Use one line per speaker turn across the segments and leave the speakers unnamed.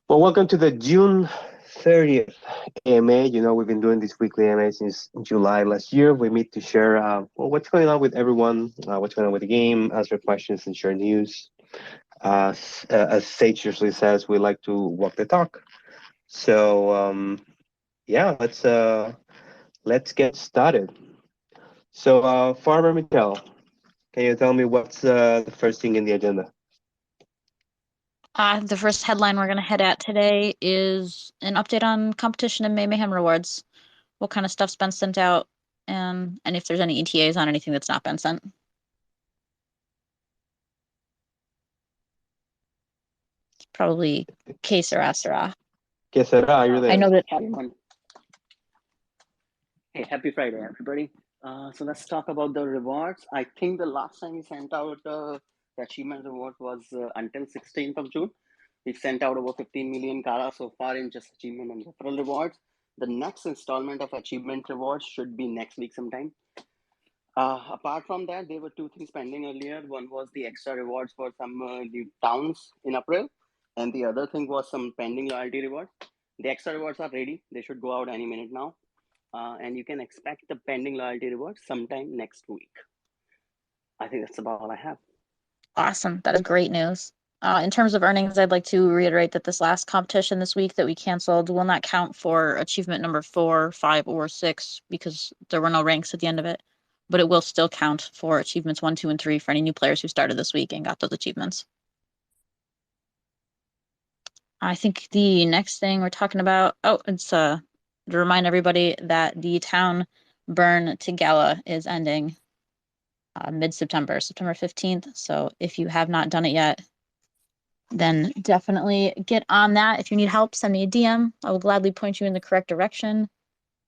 Well, welcome to the June 30th AMA. You know, we've been doing this weekly AMA since July last year. We meet to share what's going on with everyone, what's going on with the game, answer questions, and share news. As Sage usually says, we like to walk the talk. So, yeah, let's get started. So, Farmer Michelle, can you tell me what's the first thing in the agenda?
The first headline we're going to head at today is an update on competition and Mayhem rewards. What kind of stuff's been sent out, and if there's any ETAs on anything that's not been sent. It's probably que sera, sera.
Que será? You're
I
there.
know that.
Hey, happy Friday, everybody. So let's talk about the rewards. I think the last time we sent out the achievement reward was until 16th of June. We've sent out over 15 million Gala so far in just achievement and referral rewards. The next installment of achievement rewards should be next week sometime. Apart from that, there were two things pending earlier. One was the extra rewards for some new towns in April, and the other thing was some pending loyalty rewards. The extra rewards are ready. They should go out any minute now. And you can expect the pending loyalty rewards sometime next week. I think that's about all I have.
Awesome. That is great news. In terms of earnings, I'd like to reiterate that this last competition this week that we canceled will not count for achievement number 4, 5, or 6 because there were no ranks at the end of it. But it will still count for achievements 1, 2, and 3 for any new players who started this week and got those achievements. I think the next thing we're talking about, it's to remind everybody that the town burn to Gala is ending mid-September, September 15th. So if you have not done it yet, then definitely get on that. If you need help, send me a DM. I will gladly point you in the correct direction. You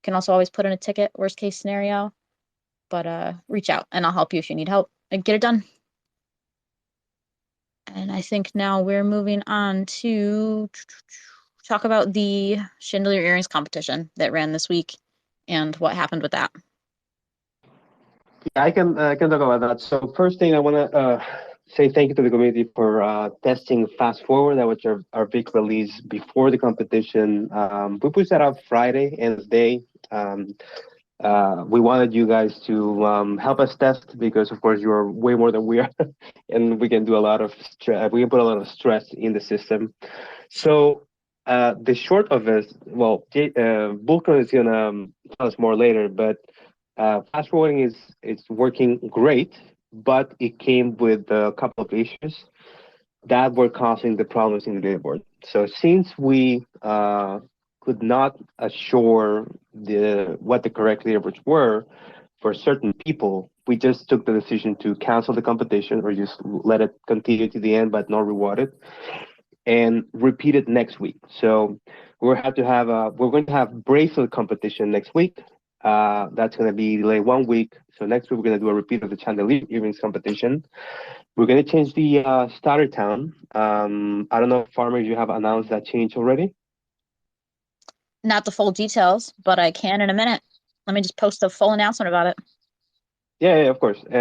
can also always put in a ticket, worst case scenario. But reach out and I'll help you if you need help and get it done. And I think now we're moving on to talk about the chandelier earrings competition that ran this week and what happened with that.
Yeah, I can talk about that. So first thing I want to say thank you to the community for testing Fast Forward. That was our big release before the competition. We pushed that out Friday end of the day. We wanted you guys to help us test because, of course, you're way more than we are, and we can do a lot of we can put a lot of stress in the system. So the short of it, well, Vulcan is gonna tell us more later, but fast forwarding is working great, but it came with a couple of issues that were causing the problems in the leaderboard. So since we could not assure what the correct leaderboards were for certain people, we just took the decision to cancel the competition or just let it continue to the end but not reward it and repeat it next week. So we're going to have bracelet competition next week. That's going to be delayed 1 week. So next week we're going to do a repeat of the chandelier earrings competition. We're going to change the starter town. I don't know, farmers, you have announced that change already.
Not the full details, but I can in a minute. Let me just post a full announcement about it.
Yeah, of course. We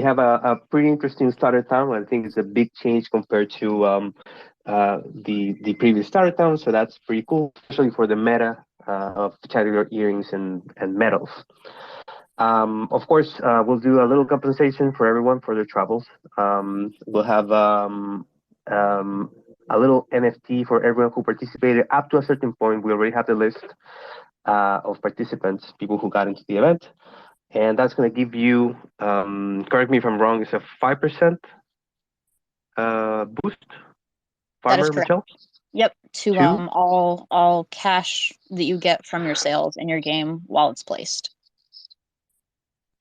have a pretty interesting starter town. I think it's a big change compared to the previous starter town. So that's pretty cool, especially for the meta of chandelier earrings and medals. Of course, we'll do a little compensation for everyone for their travels. We'll have a little NFT for everyone who participated up to a certain point. We already have the list of participants, people who got into the event. And that's going to give you, correct me if I'm wrong, it's a 5% boost.
That is
Farmer
correct.
Michelle?
Yep, to
Two?
all cash that you get from your sales in your game while it's placed.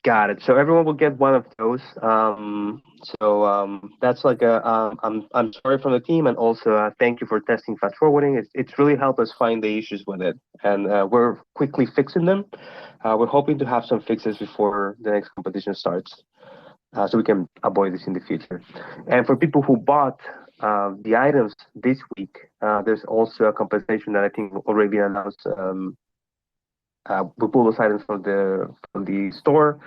Got it. So everyone will get one of those. That's like I'm sorry from the team, and also thank you for testing fast forwarding. It's really helped us find the issues with it, and we're quickly fixing them. We're hoping to have some fixes before the next competition starts, so we can avoid this in the future. And for people who bought the items this week, there's also a compensation that I think already been announced. We pull those items from the store.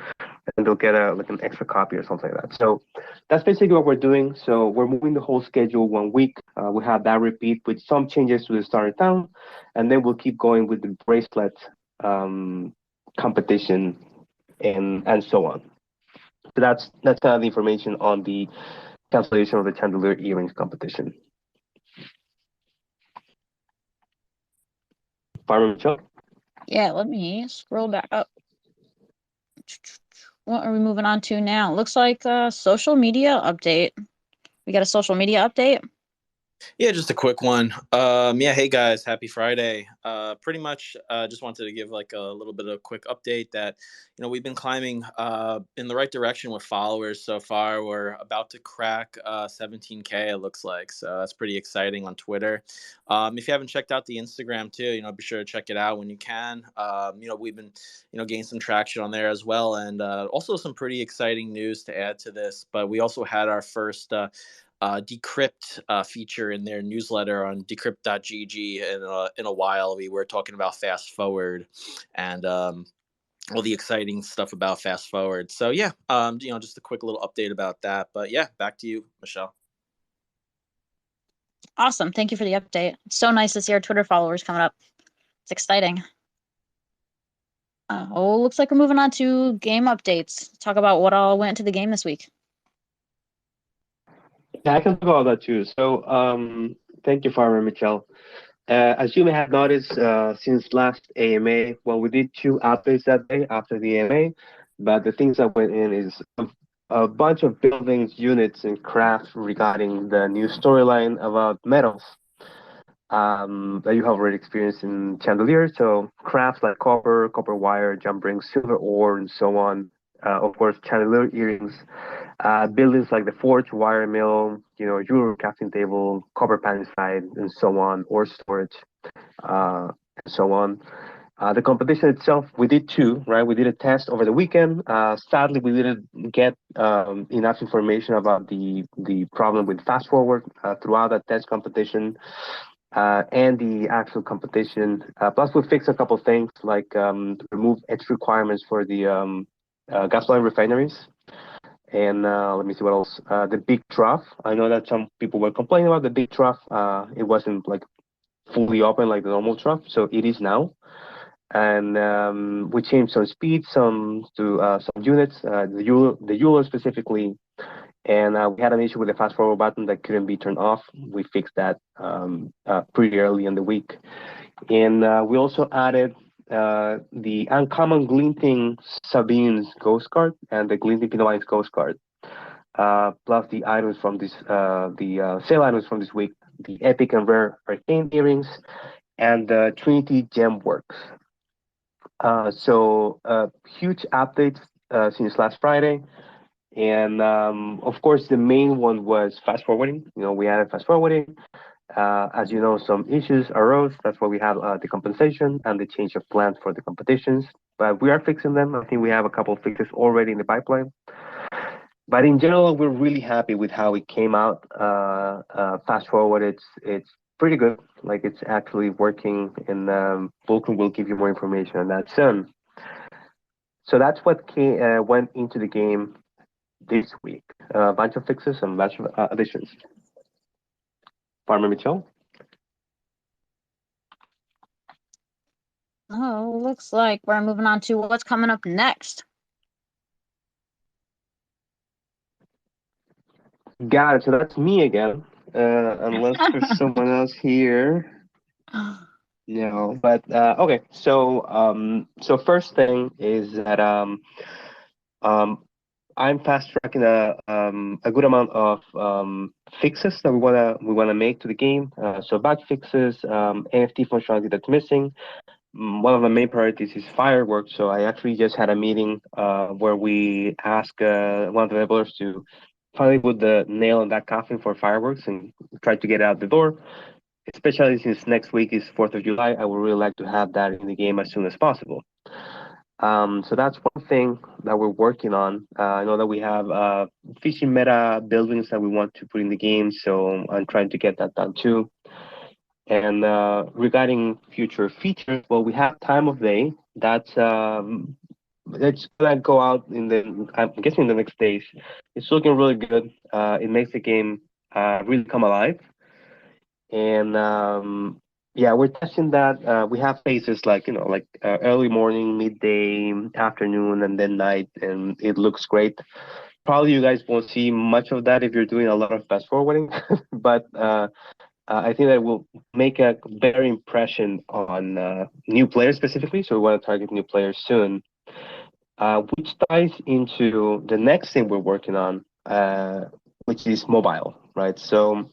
and they'll get an extra copy or something like that. So that's basically what we're doing. So we're moving the whole schedule 1 week. We have that repeat with some changes to the Star in Town, and then we'll keep going with the bracelet competition and so on. So that's kind of the information on the cancellation of the chandelier earrings competition. Farmer Michelle?
Yeah, let me scroll back up. What are we moving on to now? Looks like a social media update. We got a social media update.
Yeah, just a quick one. Yeah, hey guys, happy Friday. Pretty much, just wanted to give like a little bit of a quick update that, we've been climbing in the right direction with followers so far. We're about to crack 17K, it looks like. So that's pretty exciting on Twitter. If you haven't checked out the Instagram too, be sure to check it out when you can. We've been, gaining some traction on there as well, and also some pretty exciting news to add to this. But we also had our first decrypt feature in their newsletter on decrypt.gg in a while. We were talking about fast forward and all the exciting stuff about fast forward. So yeah, just a quick little update about that. But yeah, back to you, Michelle.
Awesome. Thank you for the update. It's so nice to see our Twitter followers coming up. It's exciting. Looks like we're moving on to game updates. Talk about what all went into the game this week.
Yeah, I can talk about that too. So, thank you, Farmer Michelle. As you may have noticed, since last AMA, well, we did 2 updates that day after the AMA, but the things that went in is a bunch of buildings, units, and crafts regarding the new storyline about metals that you have already experienced in Chandelier. So crafts like copper wire, jump rings, silver ore, and so on. Of course, Chandelier earrings, buildings like the forge, wire mill, jewelry crafting table, copper pan side, and so on, ore storage, and so on. The competition itself, we did 2, right? We did a test over the weekend. Sadly, we didn't get enough information about the problem with fast forward throughout that test competition and the actual competition. Plus, we fixed a couple things like remove edge requirements for the gasoline refineries. And let me see what else. The big trough. I know that some people were complaining about the big trough. It wasn't like fully open like the normal trough, so it is now. And we changed some speeds, some units, the Euler specifically. And we had an issue with the fast forward button that couldn't be turned off. We fixed that pretty early in the week. And we also added the uncommon glinting Sabine's ghost card and the glinting Pinoy's ghost card. Plus the items from this, the sale items from this week, the epic and rare arcane earrings, and the Trinity gem works. So huge updates since last Friday. And of course, the main one was fast forwarding. We added fast forwarding. As you know, some issues arose. That's why we have the compensation and the change of plans for the competitions. But we are fixing them. I think we have a couple of fixes already in the pipeline. But in general, we're really happy with how it came out. Fast forward, it's pretty good. Like it's actually working, and Vulcan will give you more information on that soon. So that's what went into the game this week. A bunch of fixes and a bunch of additions. Farmer Mitchell?
Oh, looks like we're moving on to what's coming up next.
Got it. So that's me again. Unless there's someone else here. No, but okay. So first thing is that I'm fast tracking a good amount of fixes that we wanna make to the game. So bug fixes, NFT functionality that's missing. One of the main priorities is fireworks. So I actually just had a meeting where we asked one of the developers to finally put the nail in that coffin for fireworks and try to get it out the door. Especially since next week is 4th of July, I would really like to have that in the game as soon as possible. So that's one thing that we're working on. I know that we have fishing meta buildings that we want to put in the game, so I'm trying to get that done too. And regarding future features, well, we have time of day. That's it's gonna go out I'm guessing the next days. It's looking really good. It makes the game really come alive. And yeah, we're testing that. We have phases like early morning, midday, afternoon, and then night, and it looks great. Probably you guys won't see much of that if you're doing a lot of fast forwarding, but I think that will make a better impression on new players specifically. So we want to target new players soon, which ties into the next thing we're working on, which is mobile, right? So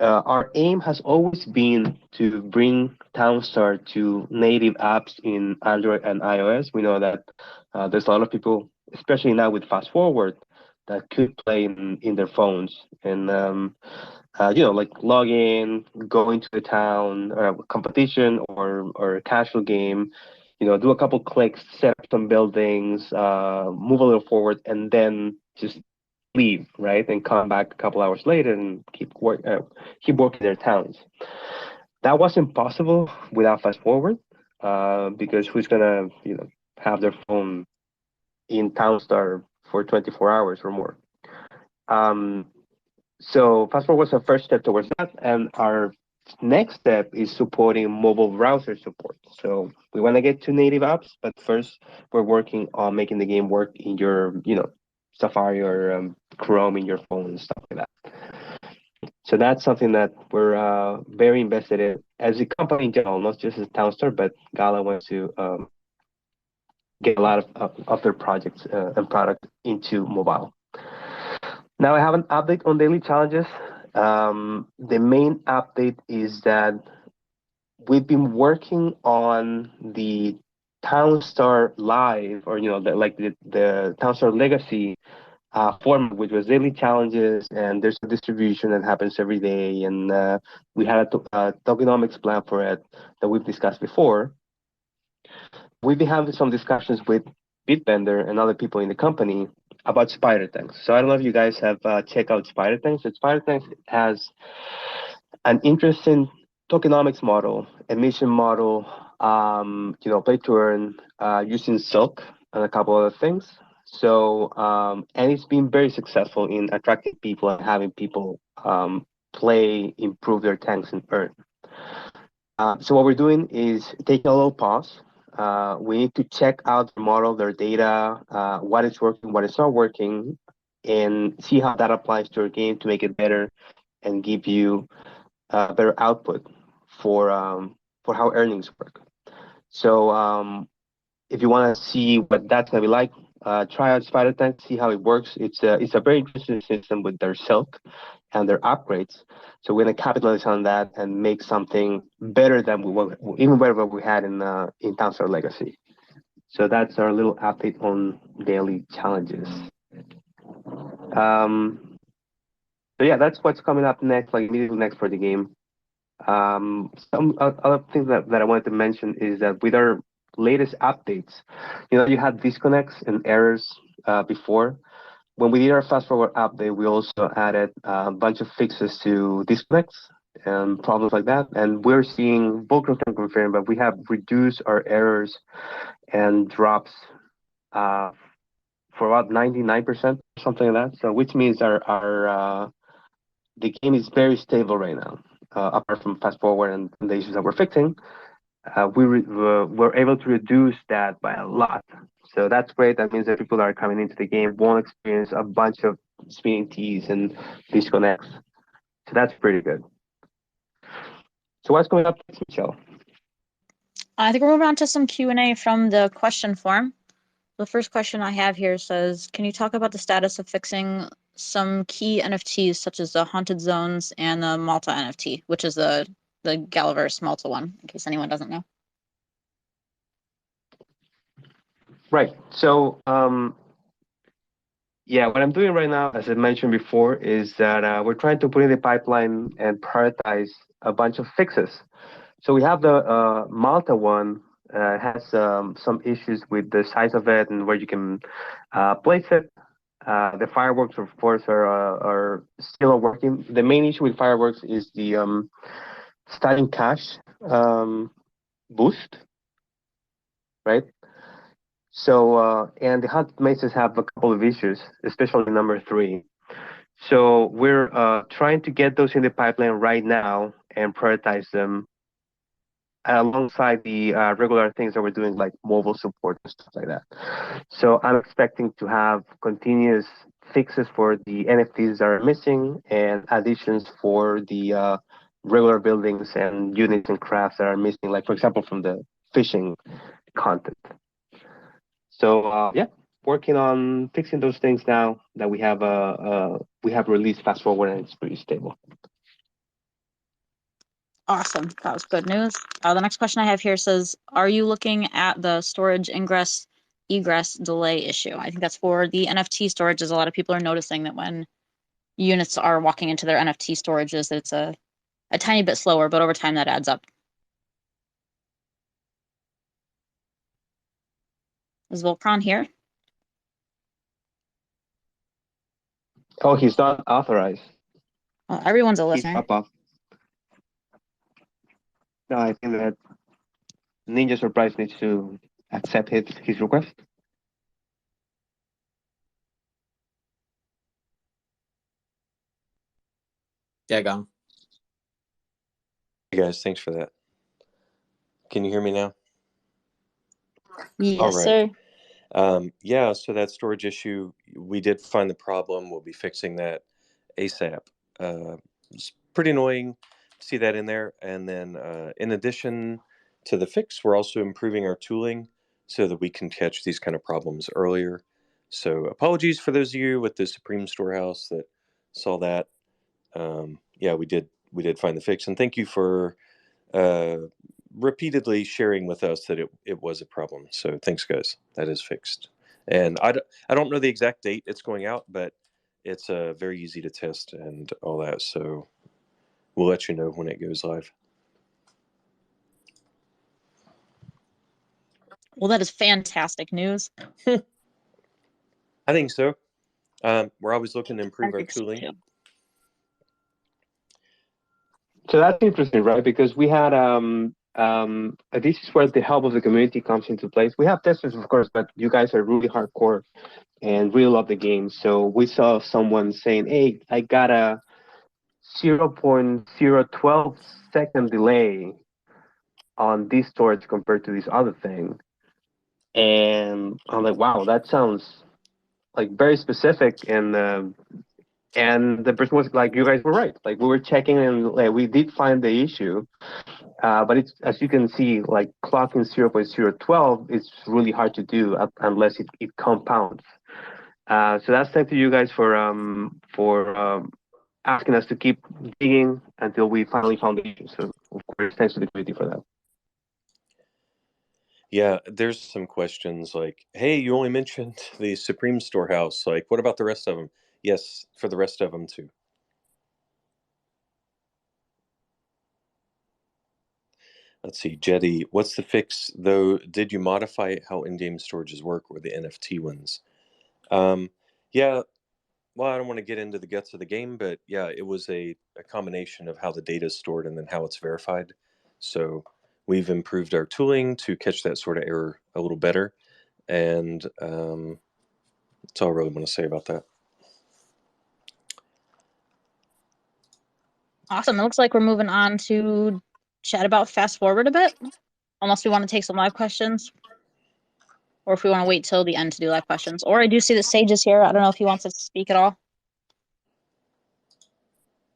our aim has always been to bring Townstar to native apps in Android and iOS. We know that there's a lot of people, especially now with Fast Forward, that could play in their phones and like log in, go into the town, competition or a casual game. Do a couple clicks, set up some buildings, move a little forward, and then just leave, right, and come back a couple hours later and keep working their towns. That wasn't possible without Fast Forward, because who's gonna have their phone in Townstar for 24 hours or more? Um, so Fast Forward was the first step towards that, and our next step is supporting mobile browser support. So we want to get to native apps, but first we're working on making the game work in your Safari or Chrome in your phone and stuff like that. So that's something that we're very invested in as a company in general, not just as Townstar, but Gala wants to get a lot of their projects and product into mobile. Now I have an update on daily challenges. The main update is that we've been working on the Townstar Live, or the Townstar Legacy format, which was daily challenges, and there's a distribution that happens every day, and we had a tokenomics plan for it that we've discussed before. We've been having some discussions with Bitbender and other people in the company about Spider Tanks. So I don't know if you guys have checked out Spider Tanks. But Spider Tanks has an interesting tokenomics model, emission model, play to earn, using Silk and a couple other things. So, and it's been very successful in attracting people and having people play, improve their tanks, and earn. So what we're doing is taking a little pause. We need to check out the model, their data, what is working, what is not working, and see how that applies to your game to make it better and give you better output for how earnings work. So if you want to see what that's gonna be like, try out Spider Tank, see how it works. It's a very interesting system with their Silk and their upgrades. So we're gonna capitalize on that and make something better than even better what we had in Townstar Legacy. So that's our little update on daily challenges. So yeah, that's what's coming up next, like immediately next for the game. Some other things that I wanted to mention is that with our latest updates, you had disconnects and errors before. When we did our fast forward update, we also added a bunch of fixes to disconnects and problems like that. And we're seeing both confirm, but we have reduced our errors and drops for about 99%, something like that. So which means our the game is very stable right now. Apart from fast forward and the issues that we're fixing, we're able to reduce that by a lot. So that's great. That means that people that are coming into the game won't experience a bunch of spinning T's and disconnects. So that's pretty good. So what's going up next, Michelle?
I think we're moving on to some Q&A from the question form. The first question I have here says, can you talk about the status of fixing some key NFTs such as the Haunted Zones and the Malta NFT, which is the Galaverse Malta one, in case anyone doesn't know?
Right. So yeah, what I'm doing right now, as I mentioned before, is that we're trying to put in the pipeline and prioritize a bunch of fixes. So we have the Malta one. Has some issues with the size of it and where you can place it. The fireworks, of course, are still working. The main issue with fireworks is the starting cash boost, right? So, and the hot mesas have a couple of issues, especially number 3. So we're trying to get those in the pipeline right now and prioritize them alongside the regular things that we're doing, like mobile support and stuff like that. So I'm expecting to have continuous fixes for the NFTs that are missing and additions for the regular buildings and units and crafts that are missing, like, for example, from the fishing content. So yeah, working on fixing those things now that we have released fast forward and it's pretty stable.
Awesome. That was good news. The next question I have here says, are you looking at the storage ingress egress delay issue? I think that's for the NFT storages. A lot of people are noticing that when units are walking into their NFT storages, it's a tiny bit slower, but over time that adds up. Is Volcron here?
Oh, he's not authorized.
Well, everyone's a
He's
listener.
up off. No, I think that Ninja Surprise needs to accept his request.
Yeah, gone.
Hey guys, thanks for that. Can you hear me now?
Yes,
All right.
sir.
Yeah, so that storage issue, we did find the problem. We'll be fixing that ASAP. It's pretty annoying to see that in there. And then in addition to the fix, we're also improving our tooling so that we can catch these kind of problems earlier. So apologies for those of you with the Supreme Storehouse that saw that. Yeah, we did find the fix. And thank you for repeatedly sharing with us that it was a problem. So thanks, guys. That is fixed. And I don't know the exact date it's going out, but it's very easy to test and all that. So we'll let you know when it goes live.
Well, that is fantastic news.
I think so. We're always looking to improve our
Perfect
tooling.
too.
So that's interesting, right? Because we had this is where the help of the community comes into place. We have testers, of course, but you guys are really hardcore and really love the game. So we saw someone saying, "Hey, I got a 0.012 second delay on this storage compared to this other thing," and I'm like, "Wow, that sounds like very specific." And the person was like, "You guys were right. Like, we were checking and like, we did find the issue." But it's, as you can see, like clocking 0.012 is really hard to do unless it compounds. So that's thanks to you guys for asking us to keep digging until we finally found the issue. So of course, thanks to the community for that.
Yeah, there's some questions like, hey, you only mentioned the Supreme Storehouse. Like, what about the rest of them? Yes, for the rest of them too. Let's see, Jetty, what's the fix though? Did you modify how in-game storages work or the NFT ones? Yeah, well, I don't want to get into the guts of the game, but yeah, it was a combination of how the data is stored and then how it's verified. So we've improved our tooling to catch that sort of error a little better. And that's all I really want to say about that.
Awesome. It looks like we're moving on to chat about fast forward a bit, unless we want to take some live questions, or if we want to wait till the end to do live questions. Or I do see that Sage is here. I don't know if he wants to speak at all.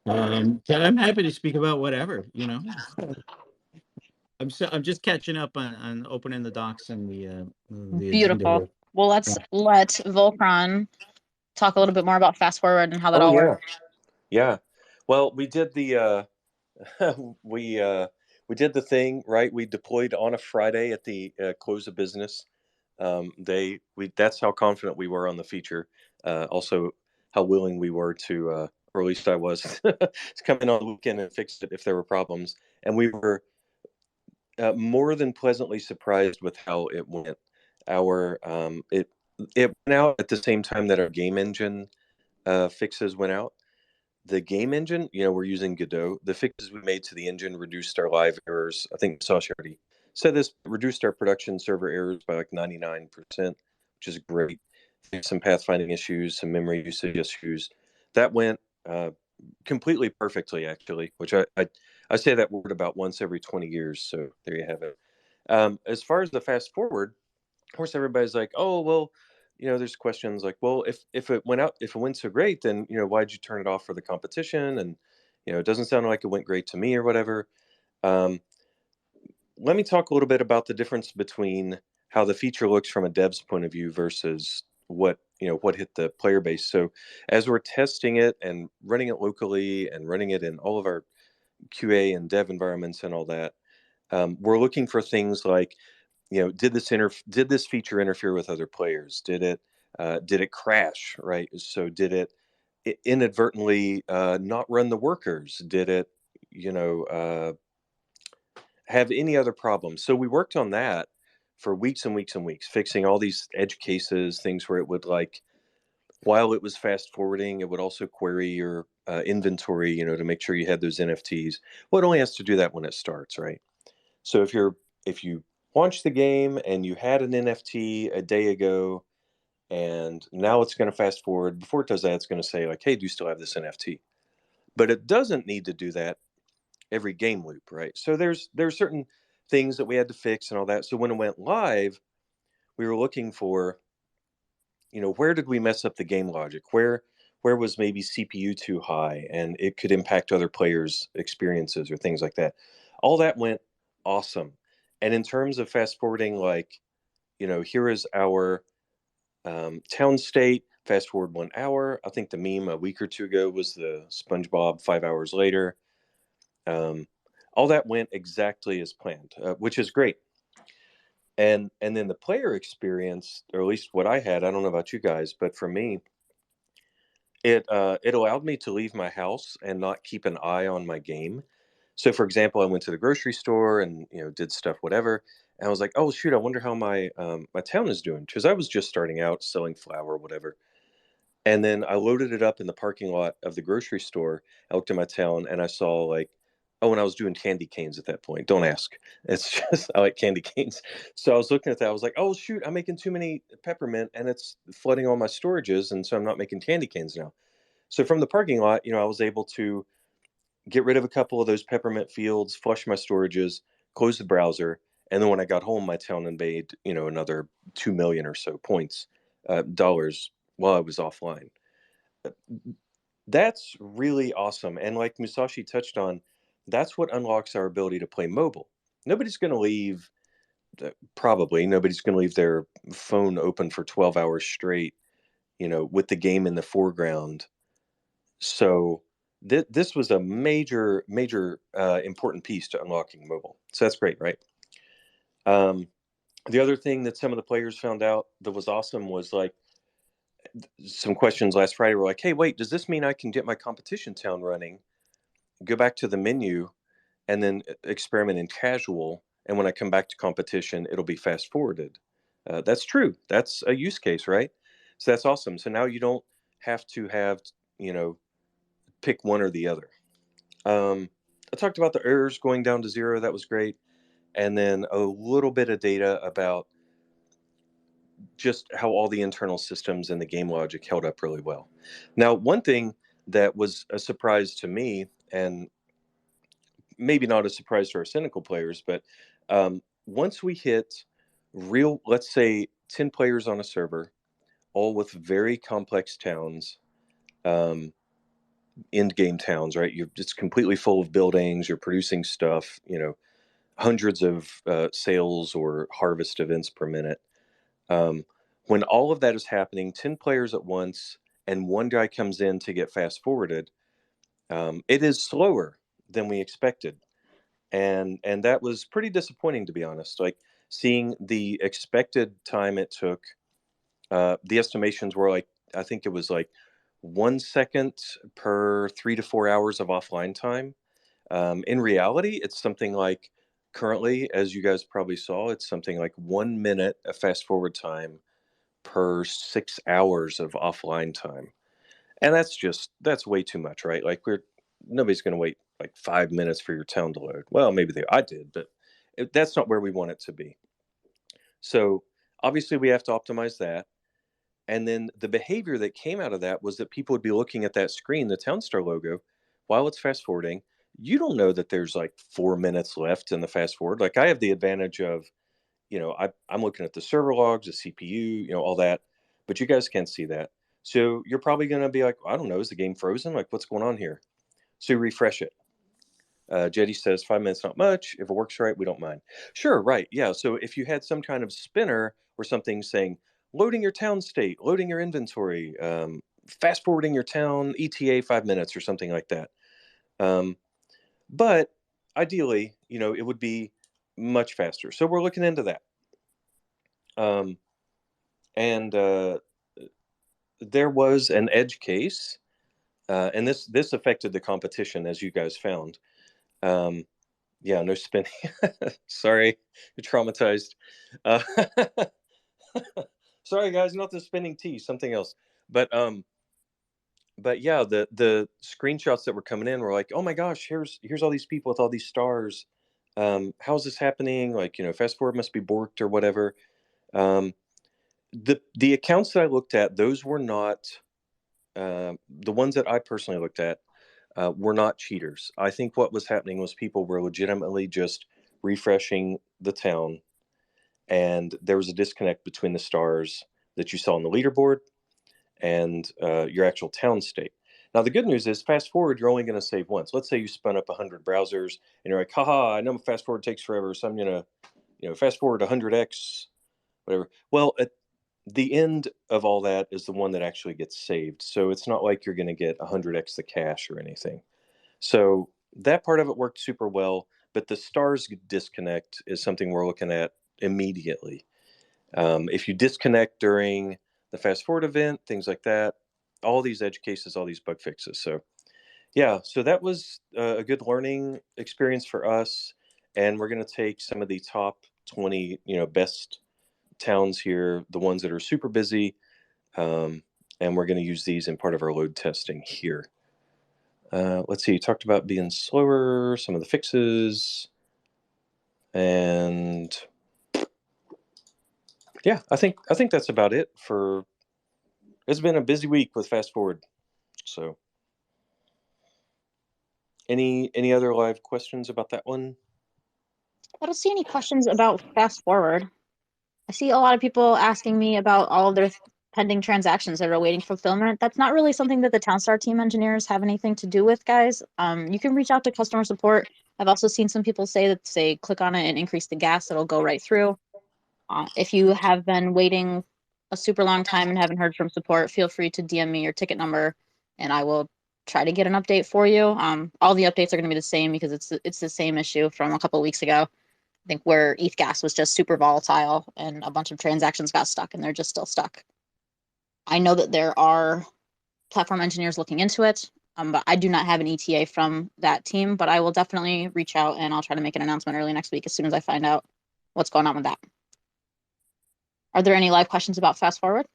I'm happy to speak about whatever, you know. I'm just catching up on opening the docs and the agenda
Beautiful.
here.
Well, let's let Volcron talk a little bit more about fast forward and how that all works.
Yeah. Well, we did the we did the thing, right? We deployed on a Friday at the close of business. That's how confident we were on the feature. Also, how willing we were to, or at least I was, to come in on the weekend and fix it if there were problems. And we were more than pleasantly surprised with how it went. Our it went out at the same time that our game engine fixes went out. The game engine, we're using Godot. The fixes we made to the engine reduced our live errors. I think Sasha already So this reduced our production server errors by like 99%, which is great. Some pathfinding issues, some memory usage issues. That went completely perfectly, actually, which I say that word about once every 20 years. So there you have it. As far as the fast forward, of course, everybody's like, oh, well, there's questions like, well, if it went so great, then, why'd you turn it off for the competition? And, it doesn't sound like it went great to me or whatever. Let me talk a little bit about the difference between how the feature looks from a dev's point of view versus what hit the player base. So as we're testing it and running it locally and running it in all of our QA and dev environments and all that, we're looking for things like, did this feature interfere with other players? Did it crash? Right. So did it inadvertently not run the workers? Did it, have any other problems? So we worked on that for weeks and weeks and weeks, fixing all these edge cases, things where it would, like, while it was fast forwarding, it would also query your inventory, to make sure you had those NFTs. Well, it only has to do that when it starts, right? So if you launch the game and you had an NFT a day ago, and now it's going to fast forward, before it does that, it's going to say like, hey, do you still have this NFT? But it doesn't need to do that every game loop, right? So there's certain things that we had to fix and all that. So when it went live, we were looking for, where did we mess up the game logic? Where was maybe CPU too high and it could impact other players' experiences or things like that. All that went awesome. And in terms of fast forwarding, like, here is our town state, fast forward 1 hour. I think the meme a week or two ago was the SpongeBob 5 hours later. All that went exactly as planned, which is great. And then the player experience, or at least what I had, I don't know about you guys, but for me, it allowed me to leave my house and not keep an eye on my game. So, for example, I went to the grocery store and did stuff, whatever, and I was like, oh shoot, I wonder how my my town is doing, because I was just starting out selling flour or whatever. And then I loaded it up in the parking lot of the grocery store. I looked at my town and I saw, like, oh, and I was doing candy canes at that point. Don't ask. It's just, I like candy canes. So I was looking at that. I was like, oh, shoot, I'm making too many peppermint and it's flooding all my storages. And so I'm not making candy canes now. So from the parking lot, I was able to get rid of a couple of those peppermint fields, flush my storages, close the browser. And then when I got home, my town had made, another 2 million or so points, dollars, while I was offline. That's really awesome. And like Musashi touched on, that's what unlocks our ability to play mobile. Nobody's going to leave, probably nobody's going to leave their phone open for 12 hours straight, with the game in the foreground. So this was a major, major important piece to unlocking mobile. So that's great, right? The other thing that some of the players found out that was awesome was, like, some questions last Friday were like, hey, wait, does this mean I can get my competition town running, go back to the menu, and then experiment in casual, and when I come back to competition, it'll be fast forwarded? That's true. That's a use case, right? So that's awesome. So now you don't have to have, pick one or the other. I talked about the errors going down to 0. That was great. And then a little bit of data about just how all the internal systems and the game logic held up really well. Now, one thing that was a surprise to me, and maybe not a surprise to our cynical players, but once we hit real, let's say 10 players on a server, all with very complex towns, end game towns, right? You're just completely full of buildings, you're producing stuff, hundreds of sales or harvest events per minute. When all of that is happening, 10 players at once, and one guy comes in to get fast forwarded, it is slower than we expected. And that was pretty disappointing, to be honest. Like, seeing the expected time it took, the estimations were like, I think it was like 1 second per 3 to 4 hours of offline time. In reality, it's something like, currently, as you guys probably saw, it's something like 1 minute of fast forward time per 6 hours of offline time. And that's way too much, right? Like, nobody's going to wait like 5 minutes for your town to load. Well, maybe I did, but That's not where we want it to be. So obviously we have to optimize that. And then the behavior that came out of that was that people would be looking at that screen, the Townstar logo, while it's fast forwarding. You don't know that there's like 4 minutes left in the fast forward. Like I have the advantage of, I'm looking at the server logs, the CPU, all that, but you guys can't see that. So you're probably going to be like, I don't know, is the game frozen? Like what's going on here? So refresh it. Jetty says 5 minutes, not much. If it works right, we don't mind. Sure, right. Yeah. So if you had some kind of spinner or something saying, loading your town state, loading your inventory, fast forwarding your town ETA 5 minutes or something like that. But ideally, it would be much faster. So we're looking into that. And there was an edge case, and this affected the competition, as you guys found. Yeah, no spinning. Sorry, you're traumatized. Uh, sorry, guys, not the spinning tea, something else. But yeah, the screenshots that were coming in were like, oh my gosh, here's all these people with all these stars. How's this happening? Like, fast forward must be borked or whatever. The accounts that I looked at, those were not the ones that I personally looked at. Were not cheaters. I think what was happening was people were legitimately just refreshing the town, and there was a disconnect between the stars that you saw on the leaderboard and your actual town state. Now, the good news is, fast forward, you're only going to save once. Let's say you spun up 100 browsers, and you're like, haha, I know fast forward takes forever, so I'm going to fast forward 100x, whatever. Well, at the end of all that is the one that actually gets saved. So it's not like you're going to get 100x the cache or anything. So that part of it worked super well, but the stars disconnect is something we're looking at immediately. If you disconnect during the fast forward event, things like that, all these edge cases, all these bug fixes. So yeah, so that was a good learning experience for us. And we're going to take some of the top 20, best towns here, the ones that are super busy, and we're going to use these in part of our load testing here. Let's see, you talked about being slower, some of the fixes, and yeah, I think that's about it for. It's been a busy week with fast forward. So, any other live questions about that one?
I don't see any questions about fast forward. I see a lot of people asking me about all of their pending transactions that are awaiting fulfillment. That's not really something that the Townstar team engineers have anything to do with, guys. You can reach out to customer support. I've also seen some people say that say click on it and increase the gas, it'll go right through. If you have been waiting a super long time and haven't heard from support, feel free to DM me your ticket number, and I will try to get an update for you. All the updates are going to be the same because it's the same issue from a couple of weeks ago. I think where ETH gas was just super volatile and a bunch of transactions got stuck and they're just still stuck. I know that there are platform engineers looking into it, but I do not have an ETA from that team, but I will definitely reach out and I'll try to make an announcement early next week as soon as I find out what's going on with that. Are there any live questions about fast forward?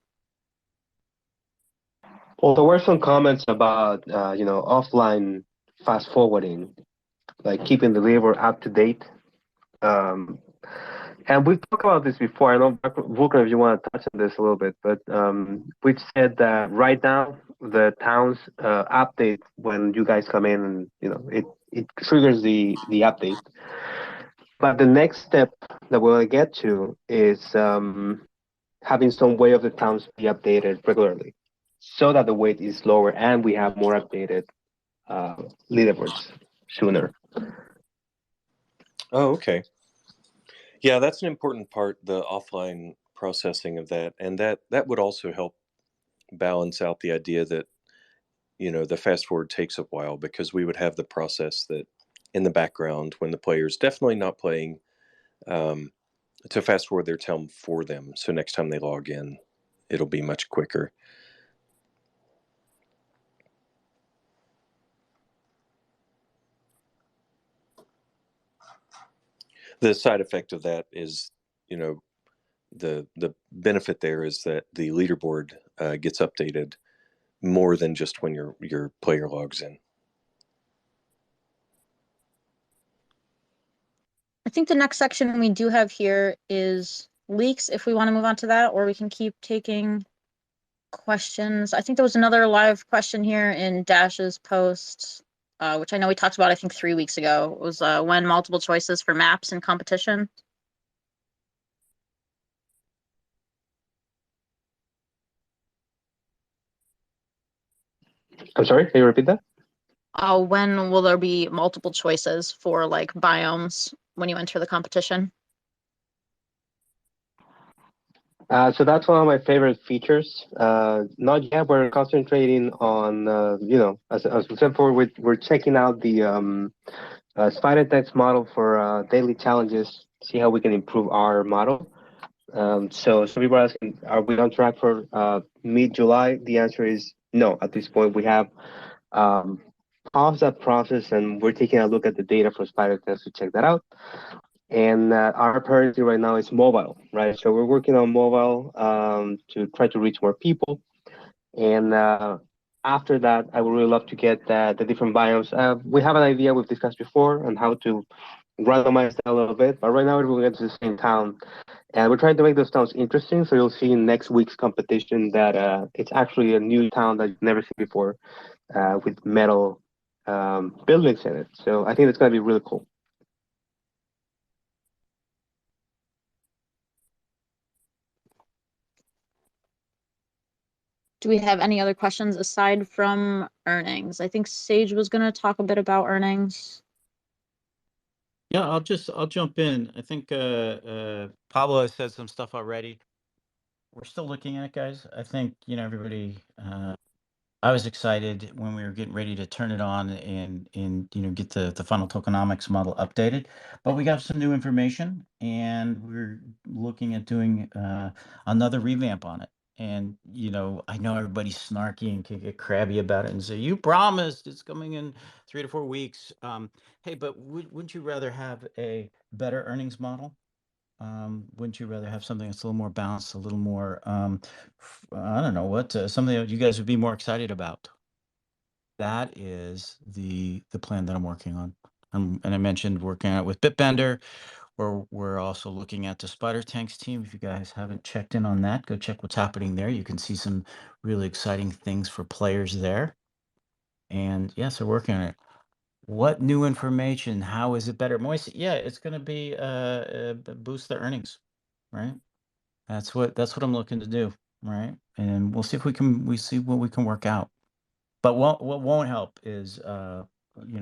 Well, there were some comments about offline fast forwarding, like keeping the labor up to date. And we've talked about this before. I know, Vulcan, if you want to touch on this a little bit, but we've said that right now the towns update when you guys come in, and it triggers the update. But the next step that we'll get to is having some way of the towns be updated regularly, so that the wait is lower and we have more updated leaderboards sooner.
Oh, okay. Yeah, that's an important part, the offline processing of that, and that would also help balance out the idea that the fast forward takes a while, because we would have the process that in the background when the player's definitely not playing, to fast forward their town for them. So next time they log in, it'll be much quicker. The side effect of that is, the benefit there is that the leaderboard gets updated more than just when your player logs in.
I think the next section we do have here is leaks, if we want to move on to that, or we can keep taking questions. I think there was another live question here in Dash's post, which I know we talked about, I think 3 weeks ago. It was when multiple choices for maps in competition.
I'm sorry, can you repeat that?
When will there be multiple choices for like biomes when you enter the competition?
So that's one of my favorite features. Not yet. We're concentrating on, as we said before, we're checking out the spider text model for daily challenges. See how we can improve our model. So some people are asking, are we on track for mid-July? The answer is no. At this point, we have paused that process, and we're taking a look at the data for spider text to check that out. And our priority right now is mobile, right? So we're working on mobile to try to reach more people. And after that, I would really love to get the different biomes. We have an idea we've discussed before on how to randomize that a little bit, but right now we're going to the same town. And we're trying to make those towns interesting. So you'll see in next week's competition that it's actually a new town that you've never seen before with metal buildings in it. So I think it's going to be really cool.
Do we have any other questions aside from earnings? I think Sage was going to talk a bit about earnings.
Yeah, I'll jump in. I think Pablo has said some stuff already. We're still looking at it, guys. I think, everybody, I was excited when we were getting ready to turn it on and get the funnel tokenomics model updated. But we got some new information, and we're looking at doing another revamp on it. And I know everybody's snarky and can get crabby about it and say, "You promised it's coming in 3 to 4 weeks." Hey, but wouldn't you rather have a better earnings model? Wouldn't you rather have something that's a little more balanced, a little more, I don't know what, something that you guys would be more excited about? That is the plan that I'm working on. And I mentioned working out with Bitbender. We're also looking at the Spider Tanks team. If you guys haven't checked in on that, go check what's happening there. You can see some really exciting things for players there. And yes, we're working on it. What new information? How is it better? Moise, yeah, it's going to be boost the earnings, right? That's what I'm looking to do, right? And we'll see if we see what we can work out. But what won't help is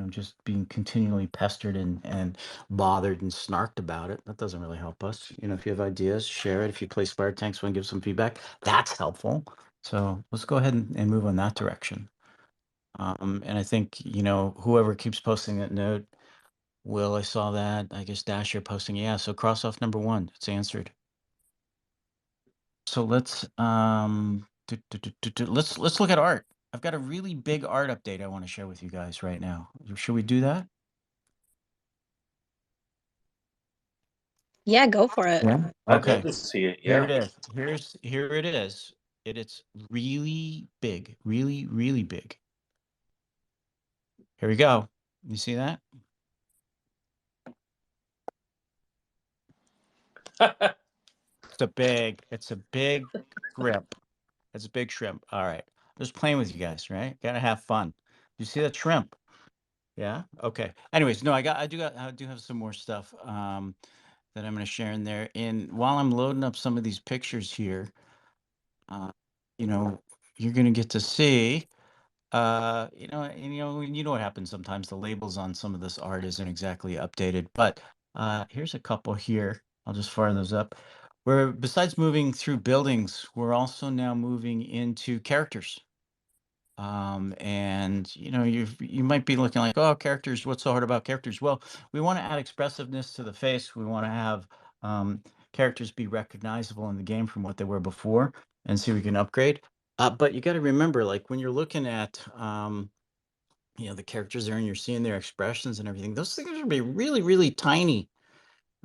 just being continually pestered and bothered and snarked about it. That doesn't really help us. If you have ideas, share it. If you play Spider Tanks, want to give some feedback, that's helpful. So let's go ahead and move in that direction. And I think whoever keeps posting that note, Will, I saw that. I guess Dasher posting, yeah. So cross off number 1. It's answered. So let's let's look at art. I've got a really big art update I want to share with you guys right now. Should we do that?
Yeah, go for it.
Yeah.
I'd
Okay.
love to see it.
Here
Yeah.
it is. Here it is. It's really big, really, really big. Here we go. You see that? It's a big shrimp. It's a big shrimp. All right. Just playing with you guys, right? Gotta have fun. You see that shrimp? Yeah. Okay. Anyways, no, I do have some more stuff that I'm going to share in there. And while I'm loading up some of these pictures here, uh, you're going to get to see, you know what happens sometimes. The labels on some of this art isn't exactly updated, but here's a couple here. I'll just fire those up. Where besides moving through buildings, we're also now moving into characters. And you might be looking like, oh, characters, what's so hard about characters? Well, we want to add expressiveness to the face. We want to have characters be recognizable in the game from what they were before, and see if we can upgrade. But you got to remember, like when you're looking at the characters there and you're seeing their expressions and everything, those things are gonna be really, really tiny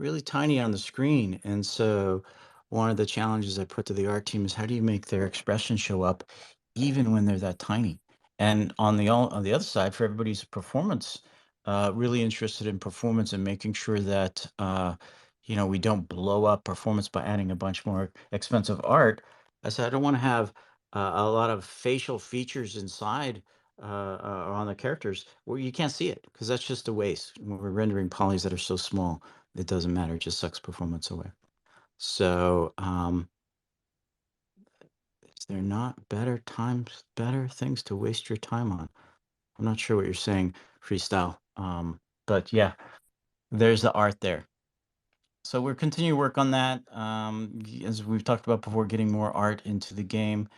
on the screen. And so one of the challenges I put to the art team is, how do you make their expression show up even when they're that tiny? And on the other side, for everybody's performance really interested in performance and making sure that we don't blow up performance by adding a bunch more expensive art. I said I don't want to have a lot of facial features inside on the characters where you can't see it, because that's just a waste. When we're rendering polys that are so small, it doesn't matter. It just sucks performance away. So is there not better things to waste your time on? I'm not sure what you're saying, Freestyle. But yeah, there's the art there. So we're continuing to work on that. As we've talked about before, getting more art into the game.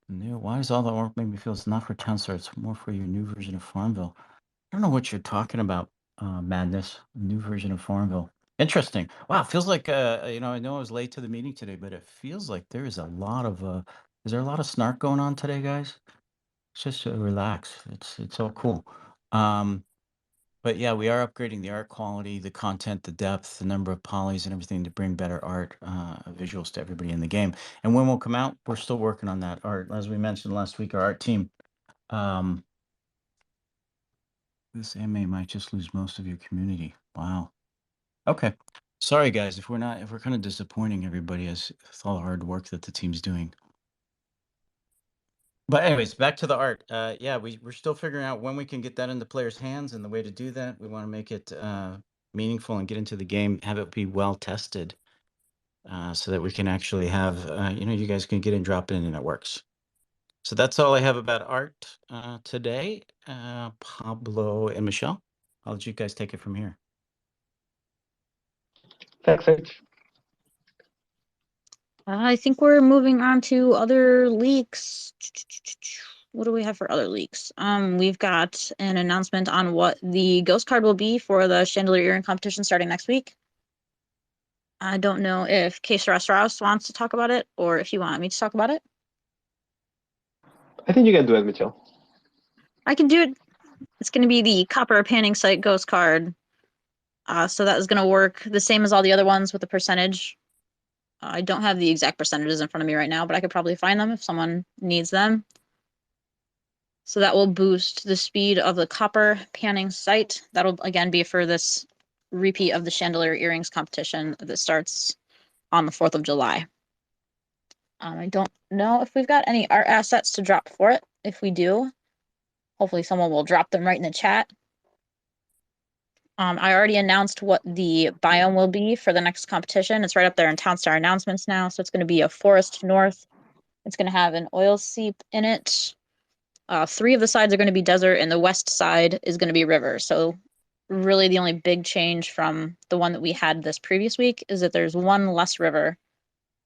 Why does all the art make me feel it's not for Townstar? It's more for your new version of Farmville. I don't know what you're talking about, Madness. New version of Farmville. Interesting. Wow, feels like I know I was late to the meeting today, but it feels like there is a lot of is there a lot of snark going on today, guys? Just relax. It's all cool. But yeah, we are upgrading the art quality, the content, the depth, the number of polys, and everything to bring better art visuals to everybody in the game. And when we'll come out, we're still working on that art. As we mentioned last week, our art team. This MA might just lose most of your community. Wow. Okay. Sorry, guys, if we're kind of disappointing everybody as with all the hard work that the team's doing. But anyways, back to the art. Yeah, we're still figuring out when we can get that into players' hands, and the way to do that, we want to make it meaningful and get into the game, have it be well tested, so that we can actually have, you guys can get in, drop in, and it works. So that's all I have about art today. Pablo and Michelle, I'll let you guys take it from here.
Thanks, H.
I think we're moving on to other leaks. What do we have for other leaks? We've got an announcement on what the ghost card will be for the Chandelier Earring competition starting next week. I don't know if Case Rouse wants to talk about it, or if you want me to talk about it.
I think you can do it, Michelle.
I can do it. It's going to be the Copper Panning Site ghost card. So that is going to work the same as all the other ones with the percentage. I don't have the exact percentages in front of me right now, but I could probably find them if someone needs them. So that will boost the speed of the Copper Panning Site. That'll again be for this repeat of the Chandelier Earrings competition that starts on the 4th of July. I don't know if we've got any art assets to drop for it. If we do, hopefully someone will drop them right in the chat. I already announced what the biome will be for the next competition. It's right up there in Townstar announcements now. So it's going to be a forest north. It's going to have an oil seep in it. 3 of the sides are going to be desert, and the west side is going to be river. So really the only big change from the one that we had this previous week is that there's one less river,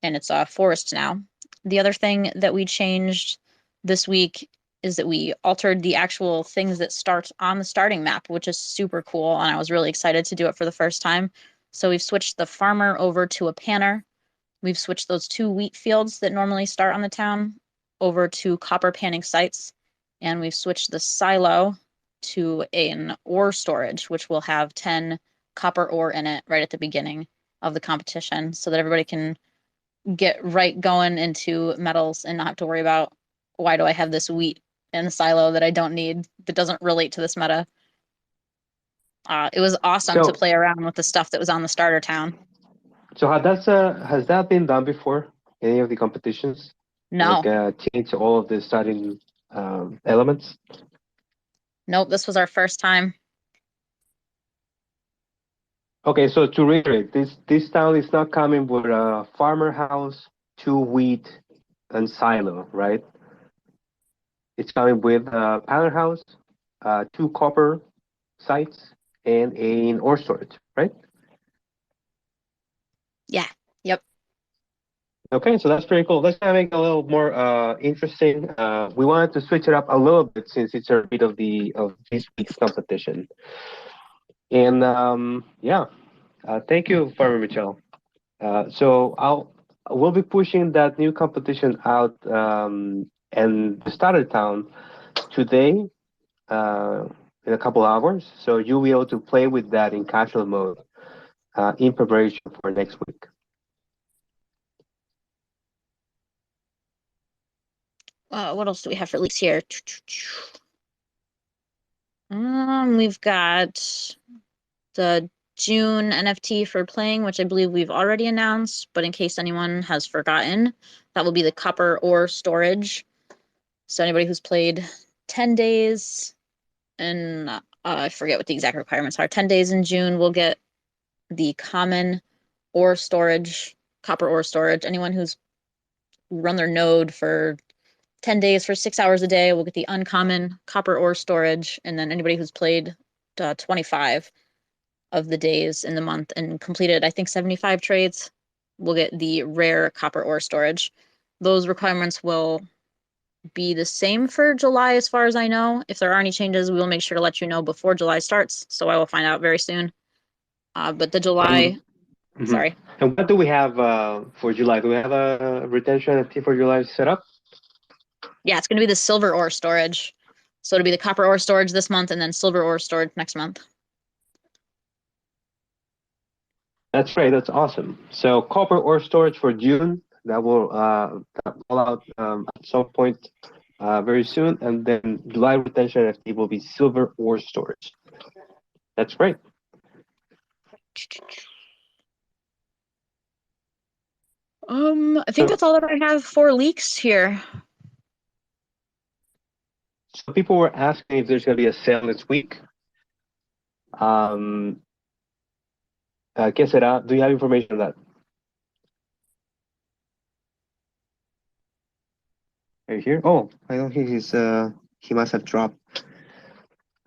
and it's a forest now. The other thing that we changed this week is that we altered the actual things that start on the starting map, which is super cool, and I was really excited to do it for the first time. So we've switched the farmer over to a panner. We've switched those 2 wheat fields that normally start on the town over to copper panning sites, and we've switched the silo to an ore storage, which will have 10 copper ore in it right at the beginning of the competition, so that everybody can get right going into metals and not have to worry about, why do I have this wheat in the silo that I don't need, that doesn't relate to this meta. It was awesome to play around with the stuff that was on the starter town.
So has that been done before? Any of the competitions?
No.
Like change all of the starting elements?
Nope, this was our first time.
Okay, so to reiterate, this town is not coming with a farmer house, 2 wheat, and silo, right? It's coming with a panel house, 2 copper sites, and an ore storage, right?
Yeah. Yep.
Okay, so that's pretty cool. Let's kind of make it a little more interesting. We wanted to switch it up a little bit since it's a bit of this week's competition. And yeah, thank you, Farmer Michelle. So we'll be pushing that new competition out and the starter town today in a couple hours. So you'll be able to play with that in casual mode in preparation for next week.
What else do we have for leaks here? down, we've got the June NFT for playing, which I believe we've already announced, but in case anyone has forgotten, that will be the copper ore storage. So anybody who's played 10 days, and I forget what the exact requirements are, 10 days in June will get the common ore storage, copper ore storage. Anyone who's run their node for 10 days for 6 hours a day will get the uncommon copper ore storage. And then anybody who's played 25 of the days in the month and completed, I think, 75 trades will get the rare copper ore storage. Those requirements will be the same for July, as far as I know. If there are any changes, we will make sure to let you know before July starts. So I will find out very soon. But the July, sorry.
And what do we have for July? Do we have a retention NFT for July set up?
Yeah, it's going to be the silver ore storage. So it'll be the copper ore storage this month and then silver ore storage next month.
That's right. That's awesome. So copper ore storage for June, that will roll out at some point very soon. And then July retention NFT will be silver ore storage. That's great.
I think that's all that I have for leaks here.
So people were asking if there's going to be a sale this week. Que será? Do you have information on that? Are you here? Oh, I don't think he must have dropped.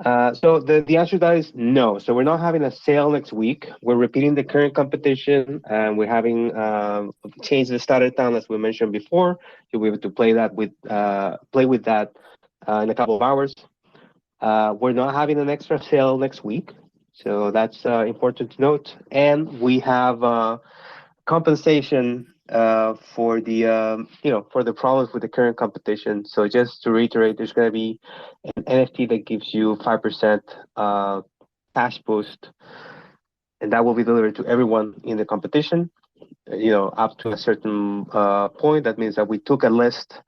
So the answer to that is no. So we're not having a sale next week. We're repeating the current competition, and we're having changed the starter town as we mentioned before. You'll be able to play that with that in a couple of hours. We're not having an extra sale next week, so that's important to note. And we have compensation for the for the problems with the current competition. So just to reiterate, there's going to be an NFT that gives you 5% cash boost, and that will be delivered to everyone in the competition. Up to a certain point. That means that we took a list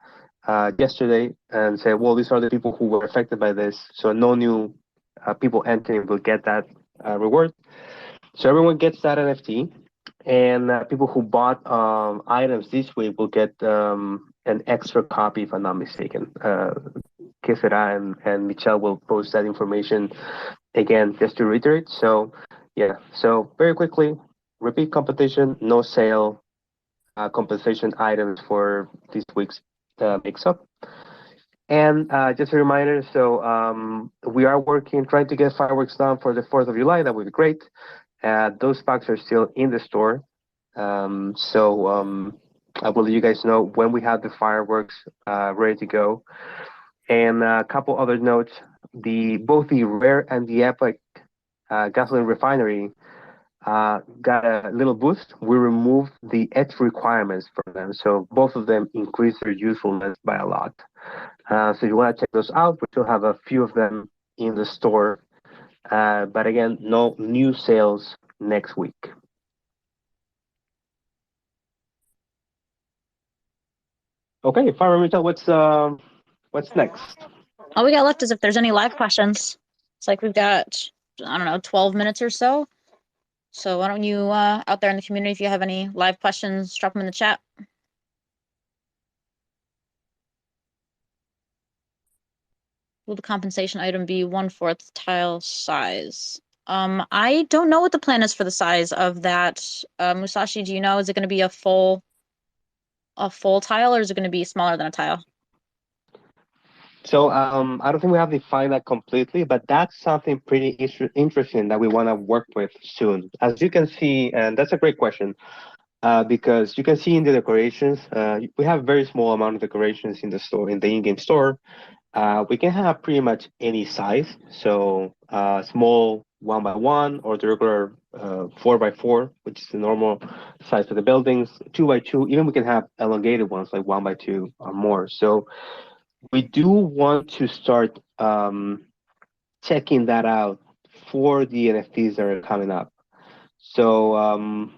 yesterday and said, well, these are the people who were affected by this. So no new people entering will get that reward. So everyone gets that NFT. And people who bought items this week will get an extra copy, if I'm not mistaken. Kesera and Michelle will post that information again, just to reiterate. So, yeah. So very quickly, repeat competition, no sale, compensation items for this week's mix-up. And just a reminder, so we are trying to get fireworks done for the 4th of July. That would be great. Those packs are still in the store. I will let you guys know when we have the fireworks ready to go. And a couple other notes, both the Rare and the Epic gasoline refinery got a little boost. We removed the etch requirements from them. So both of them increase their usefulness by a lot. So if you want to check those out, we still have a few of them in the store. But again, no new sales next week. Okay, Fire Michelle, what's next?
All we got left is if there's any live questions. It's like we've got, I don't know, 12 minutes or so. So why don't you out there in the community, if you have any live questions, drop them in the chat. Will the compensation item be 1/4 tile size? I don't know what the plan is for the size of that. Musashi, do you know? Is it going to be a full tile, or is it going to be smaller than a tile?
So I don't think we have defined that completely, but that's something pretty interesting that we want to work with soon. As you can see, and that's a great question, because you can see in the decorations, we have a very small amount of decorations in the store, in the in-game store. We can have pretty much any size, so small 1x1 or the regular 4x4, which is the normal size for the buildings, 2x2. Even we can have elongated ones like 1x2 or more. So we do want to start checking that out for the NFTs that are coming up. So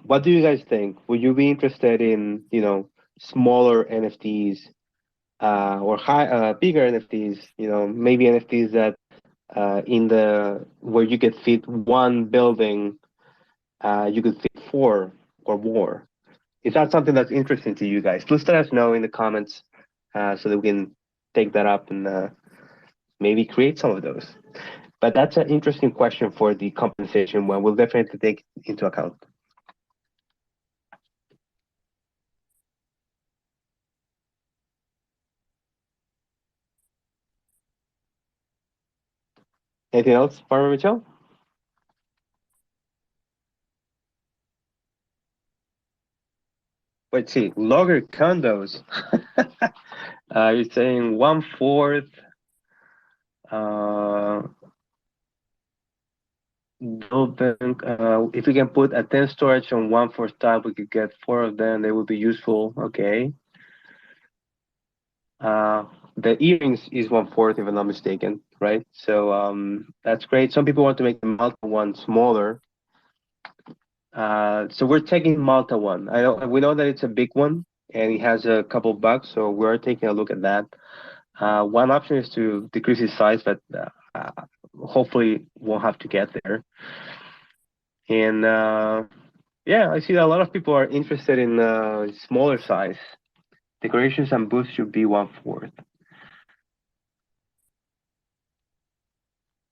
what do you guys think? Would you be interested in smaller NFTs or bigger NFTs? Maybe NFTs that in the where you could fit one building, you could fit four or more. Is that something that's interesting to you guys? Please let us know in the comments so that we can take that up and maybe create some of those. But that's an interesting question for the compensation one. We'll definitely take into account. Anything else, Farmer Michelle? Let's see, logger condos. You're saying 1/4. Building. If we can put a 10 storage on 1/4 type, we could get 4 of them. They would be useful. Okay. The earrings is 1/4, if I'm not mistaken, right? So that's great. Some people want to make the Malta one smaller. So we're taking Malta one. We know that it's a big one and it has a couple bugs, so we're taking a look at that. One option is to decrease its size, but hopefully won't have to get there. And yeah, I see that a lot of people are interested in smaller size. Decorations and booths should be 1/4.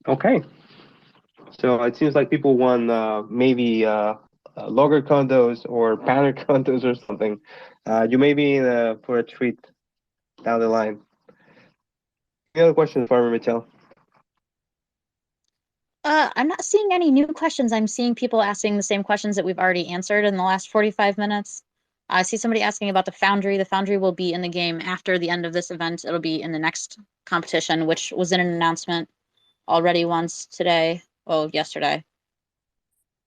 Okay. So it seems like people want maybe logger condos or banner condos or something. You may be in for a treat down the line. Any other questions, Farmer Mitchell?
I'm not seeing any new questions. I'm seeing people asking the same questions that we've already answered in the last 45 minutes. I see somebody asking about the Foundry. The Foundry will be in the game after the end of this event. It'll be in the next competition, which was in an announcement already once today. Oh, yesterday.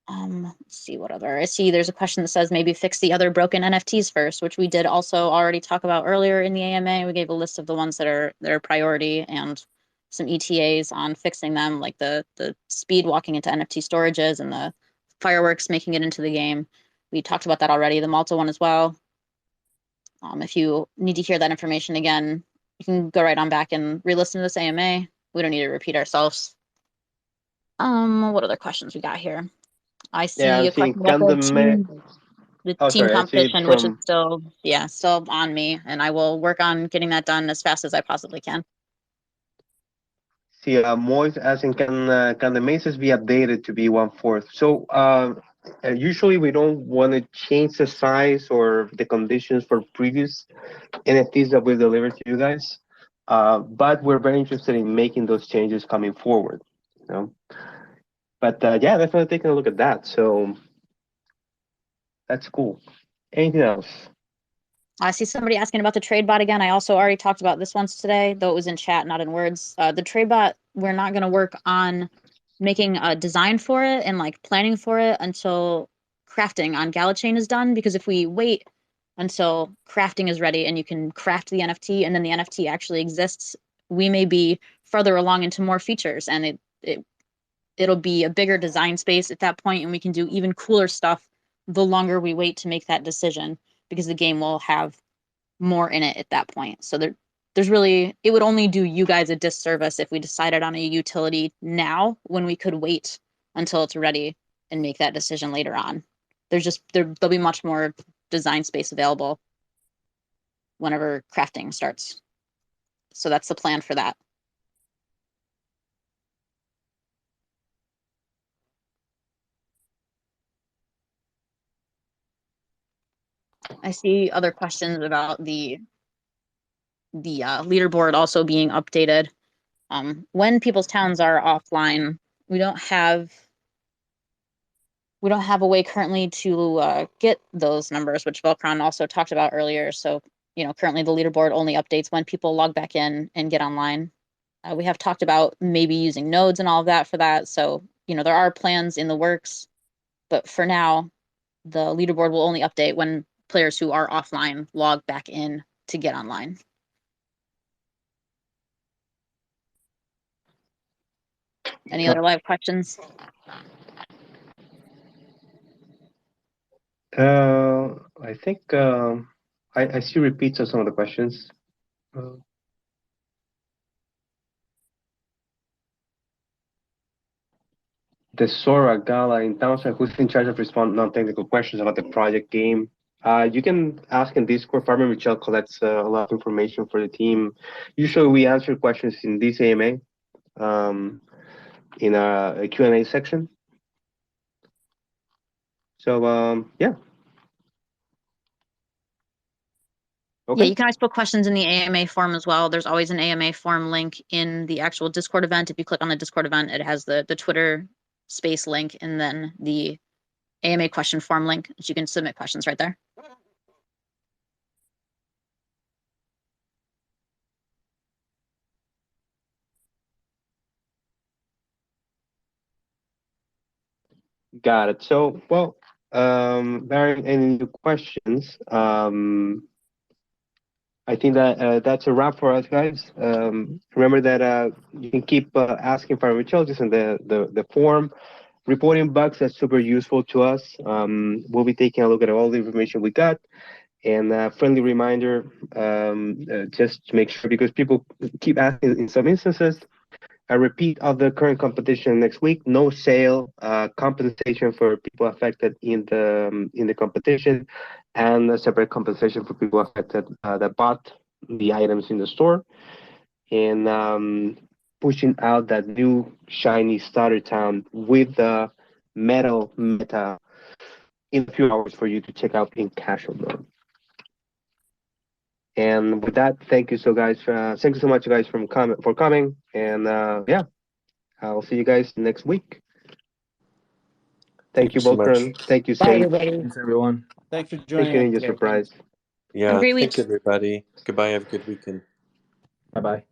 Let's see what other. I see there's a question that says maybe fix the other broken NFTs first, which we did also already talk about earlier in the AMA. We gave a list of the ones that are priority and some ETAs on fixing them, like the speed walking into NFT storages and the fireworks making it into the game. We talked about that already. The Malta one as well. If you need to hear that information again, you can go right on back and re-listen to this AMA. We don't need to repeat ourselves. What other questions we got here? I
Yeah,
see
I'm
a
seeing
question about the
Oh,
team
sorry, I see it
competition, which is
from.
still on me, and I will work on getting that done as fast as I possibly can.
See, Moise asking, can the mazes be updated to be 1/4? So usually we don't want to change the size or the conditions for previous NFTs that we delivered to you guys, but we're very interested in making those changes coming forward. You know, but yeah, definitely taking a look at that. So that's cool. Anything else?
I see somebody asking about the trade bot again. I also already talked about this once today, though it was in chat, not in words. The trade bot, we're not going to work on making a design for it and like planning for it until crafting on Gala Chain is done. Because if we wait until crafting is ready and you can craft the NFT and then the NFT actually exists, we may be further along into more features and it'll be a bigger design space at that point and we can do even cooler stuff the longer we wait to make that decision because the game will have more in it at that point. So there's really, it would only do you guys a disservice if we decided on a utility now when we could wait until it's ready and make that decision later on. There'll be much more design space available whenever crafting starts. So that's the plan for that. I see other questions about the leaderboard also being updated. When people's towns are offline, we don't have a way currently to get those numbers, which Velcron also talked about earlier. So, currently the leaderboard only updates when people log back in and get online. We have talked about maybe using nodes and all of that for that. So, there are plans in the works, but for now, the leaderboard will only update when players who are offline log back in to get online. Any other live questions?
I think I see repeats of some of the questions. the Sora Gala in Townsend, who's in charge of responding non-technical questions about the project game. You can ask in Discord. Farmer Michelle collects a lot of information for the team. Usually we answer questions in this AMA, in a Q&A section. So, yeah. Okay.
Yeah, you can always put questions in the AMA form as well. There's always an AMA form link in the actual Discord event. If you click on the Discord event, it has the Twitter space link and then the AMA question form link, so you can submit questions right there.
Got it. So, well, barring any new questions, I think that that's a wrap for us, guys. Remember that you can keep asking for challenges in the form. Reporting bugs, that's super useful to us. We'll be taking a look at all the information we got. And friendly reminder, just to make sure, because people keep asking in some instances, a repeat of the current competition next week. No sale, compensation for people affected in the competition, and a separate compensation for people affected that bought the items in the store. And pushing out that new shiny starter town with the metal meta in a few hours for you to check out in casual mode. And with that, thank you so much, guys, for coming. And yeah. I'll see you guys next week. Thank you,
so much.
Voltron. Thank you,
Bye,
Sage.
everybody.
Thanks, everyone.
Thanks for
Thank
joining
you,
us
Ninja
today.
Surprise.
Yeah,
Great week.
thanks everybody. Goodbye. Have a good weekend.
Bye bye.